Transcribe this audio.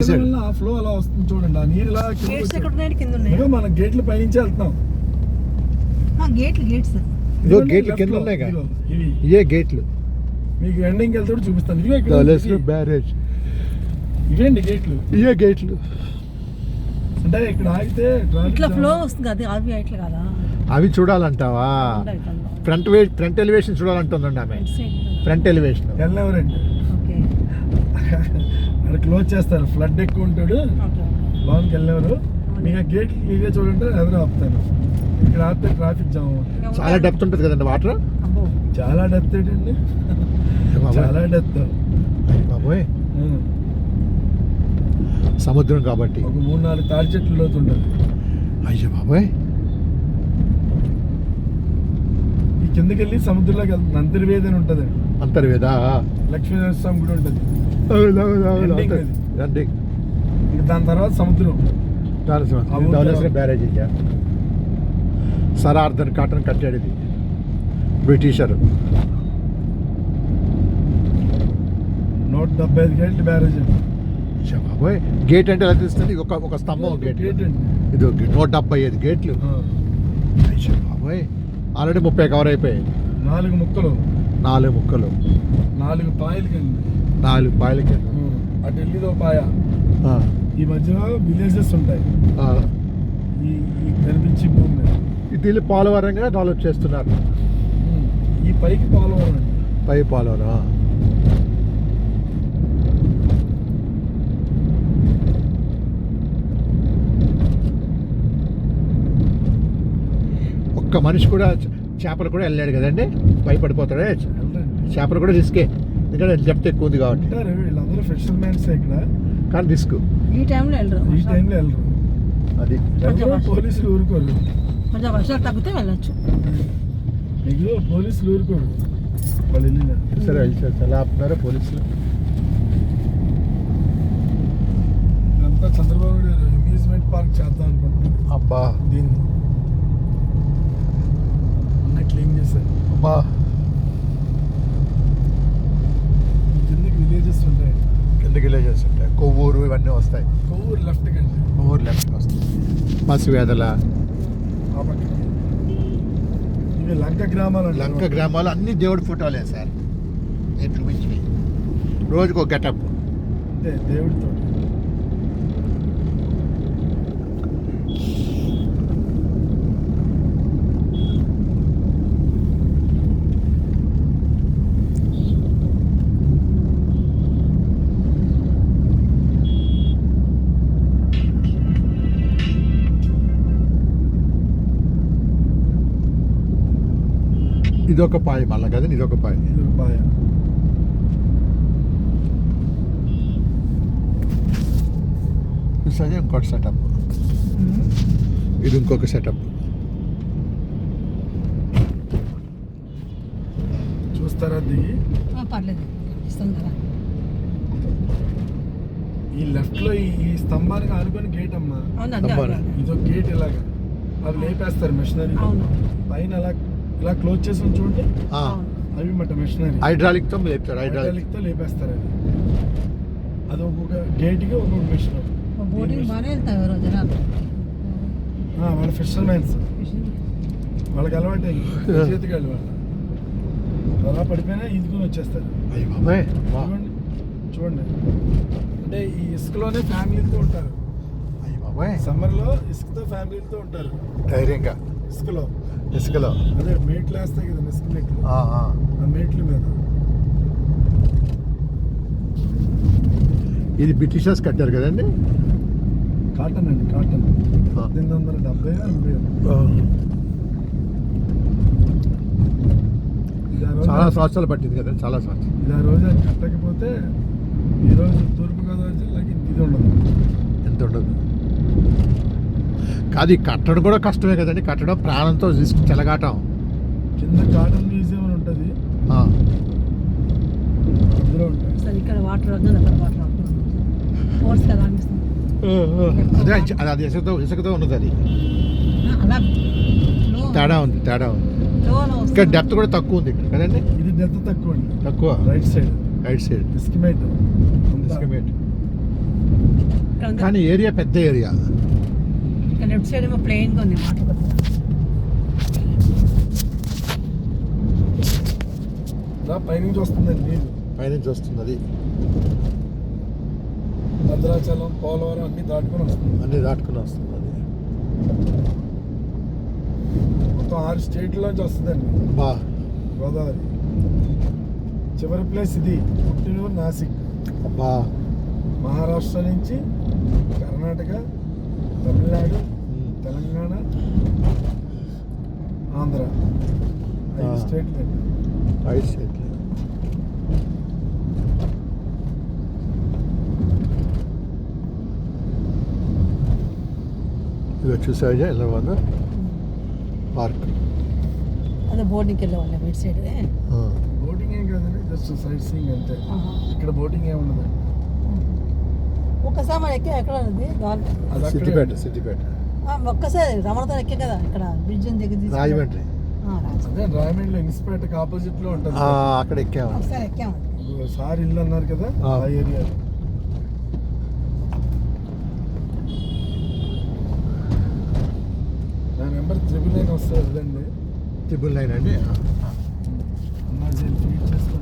ఆ ఫ్లో అలా వస్తుంది చూడండి. ఆ నీరు ఇలా మన గేట్ల పైనుంచి వెళ్తున్నాం. గేట్లు కింద ఉన్నాయి కదా, ఇవే గేట్లు. మీకు ఎండింగ్ వెళ్తాడు చూపిస్తాను. బ్యారేజ్ ఇవేండి గేట్లు, ఇవే గేట్లు. అంటే ఇక్కడ ఆగితే ఇట్లా ఫ్లో వస్తుంది అది అవి ఇట్లా కదా. అవి చూడాలంటావా? ఫ్రంట్ ఎలివేషన్ చూడాలంటుందండి ఆమె. ఫ్రంట్ ఎలివేషన్ వెళ్ళెవరండి అక్కడ క్లోజ్ చేస్తారు. ఫ్లడ్ ఎక్కువ ఉంటాడు, లోన్కి వెళ్ళేవారు. మీకు గేట్ ఇదే చూడండి, ఎదురు ఆపుతాను. ఇక్కడ ఆపితే ట్రాఫిక్ జామ్ అవుతుంది. చాలా డెప్త్ ఉంటుంది కదండి వాటర్. చాలా డెప్త్ ఏంటండి, చాలా డెప్త్ బాబోయ్. సముద్రం కాబట్టి ఒక 3-4 తాడి చెట్లు లోతు ఉంటుంది. అయ్యో బాబోయ్. ఈ కిందకి వెళ్ళి సముద్రంలోకి వెళ్తుంది. అంతర్వేది అని ఉంటుంది. అంతర్వేద లక్ష్మీనరస్వామి గుడి ఉంటుంది. దాని తర్వాత సముద్రం. బ్యారేజ్ సర్ ఆర్థర్ కాటన్ కట్టాడు ఇది, బ్రిటిషర్. 175 గేట్లు బ్యారేజ్. బాబోయ్, గేట్ అంటే ఎలా తెలుస్తుంది? ఒక స్తంభం గేట్. ఇది 175 గేట్లు. బాబోయ్, ఆల్రెడీ 30 కవర్ అయిపోయాయి. 4 ముక్కలు 4 పాయలు కింద. 4 పాయల కింద. అటు వెళ్ళిదో పాయ. ఈ మధ్యలో విలేజెస్ ఉంటాయి. ఈ కనిపించి భూమి మీద ఇది పోలవరంగా డెవలప్ చేస్తున్నారు. ఈ పైకి పోలవరం అండి. పై పోలవరం. ఒక్క మనిషి కూడా చేపలు కూడా వెళ్ళాడు కదండి, భయపడిపోతాడే. చేపలు కూడా రిస్కే, ఎందుకంటే డెప్త్ ఎక్కువ ఉంది కాబట్టి. వీళ్ళందరూ ఫిషర్మెన్స్ ఇక్కడ, కానీ రిస్క్. ఈ టైంలో వెళ్ళరు. అది పోలీసులు ఊరుకోరు. కొంచెం వర్షాలు తగ్గితే వెళ్ళొచ్చు. మీకు పోలీసులు ఊరుకోరు. వాళ్ళు వెళ్ళిన సరే ఎలా ఆపుతున్నారో పోలీసులు. ఇదంతా చంద్రబాబు గారు అమ్యూజ్మెంట్ పార్క్ చేద్దాం అనుకుంటున్నాను. అబ్బా, దీన్ని క్లీన్ చేశారు. అబ్బా, కిందకి విలేజెస్ ఉంటాయి. కొవ్వూరు ఇవన్నీ వస్తాయి. కొవ్వూరు లెఫ్ట్ కండి. కొవ్వూరు లెఫ్ట్ వస్తాయి. పసివేదల, ఇవి లంక గ్రామాలు అన్ని దేవుడి ఫోటోలే సార్. నేను చూపించినవి రోజుకు ఒక గెటప్. అంతే, దేవుడితో. ఇదొక పాయ మళ్ళా కదండి, ఇదొక పాయ. చూసాగా ఇంకోటి సెటప్. ఇది ఇంకొక సెటప్. చూస్తారా దిగి? పర్లేదు. ఈ లెఫ్ట్ లో ఈ స్తంభానికి ఆనుకొని గేట్ అమ్మా. ఇదొక గేట్ ఇలాగా అవి లేపేస్తారు మిషనరీ పైన. ఇలా క్లోజ్ చేసి చూడండి, అవి మాట మిషనరీ. హైడ్రాలిక్ తో లేపుతారు. హైడ్రాలిక్ తో లేపేస్తారు. అది ఒక్కొక్క గేట్ కి ఒక్కొక్క మిషన్. వాళ్ళ ఫిషర్మెన్స్, వాళ్ళకి అలవాటు చేతికి వెళ్ళి అలా పడిపోయినా ఈదుకుని వచ్చేస్తారు. చూడండి, అంటే ఈ ఇసుకలోనే ఫ్యామిలీతో ఉంటారు. సమ్మర్ లో ఇసుకతో ఫ్యామిలీతో ఉంటారు ధైర్యంగా. ఇసుకలో అదే మేట్లు వేస్తాయి కదా, ఇసుక మేట్లు. ఆ మేట్ల మీద ఇది బ్రిటిషర్స్ కట్టారు కదండి. కాటన్ అండి, కాటన్. 1870 చాలా సంవత్సరాలు పట్టింది కదా, చాలా సంవత్సరాలు. ఇది ఆ రోజు అది కట్టకపోతే ఈరోజు తూర్పుగోదావరి జిల్లాకి ఇది ఉండదు. ఎంత ఉండదు కాదు. ఈ కట్టడం కూడా కష్టమే కదండి. కట్టడం ప్రాణంతో చెలగాటం. కింద కాటన్ మ్యూజియం అని ఉంటుంది, అందులో ఉంటుంది. అది ఇసుకతో ఉన్నది. అది తేడా ఉంది. ఇక్కడ డెప్త్ కూడా తక్కువ ఉంది ఇక్కడ కదండి. ఇది డెప్త్ తక్కువ అండి, తక్కువ. Right side estimate. ఇక్కడ కానీ ఏరియా పెద్ద ఏరియా. లెఫ్ట్ సైడ్ ఏమో ప్లెయిన్ గా ఉంది వాటర్ కొద్దిగా. ఇలా పైనుంచి వస్తుందండి నీరు. పైనుంచి వస్తుంది అది. భద్రాచలం, పోలవరం అన్ని దాటుకొని వస్తుంది. అన్ని దాటుకుని వస్తుంది అది. మొత్తం 6 స్టేట్లోంచి వస్తుందండి బా గోదావరి. చివరి ప్లేస్ ఇది పుట్టినూరు నాసిక్. అబ్బా. మహారాష్ట్ర నుంచి కర్ణాటక, తమిళనాడు, తెలంగాణ, ఆంధ్ర 5 స్టేట్లు అండి. 5 స్టేట్లు. ఇక చూసావా ఎలా ఉందో పార్క్. అదే బోర్డింగ్కి వెళ్ళేవాళ్ళం ఇటు సైడ్. బోటింగ్ ఏం కాదండి, జస్ట్ సైట్ సీయింగ్ అంతే. ఇక్కడ బోటింగ్ ఏమి ఉండదు. ఒక్కసారి మనం ఎక్కే ఎక్కడ ఉంది అది అక్కడే. సిద్దిపేట ఒక్కసారి రమణతో ఎక్కే కదా ఇక్కడ బ్రిడ్జ్ దగ్గర తీసుకుని. రాజమండ్రి. అదే రాయమండ్రిలో ఇన్స్పేటకి ఆపోజిట్ లో ఉంటుంది. అక్కడ ఎక్కాము. ఒకసారి ఎక్కాము. సార్ ఇల్లు అన్నారు కదా ఆ ఏరియా. నా నెంబర్ 999 వస్తుంది అండి. 999 అండి. అన్నా ఫీడ్ చేసుకో.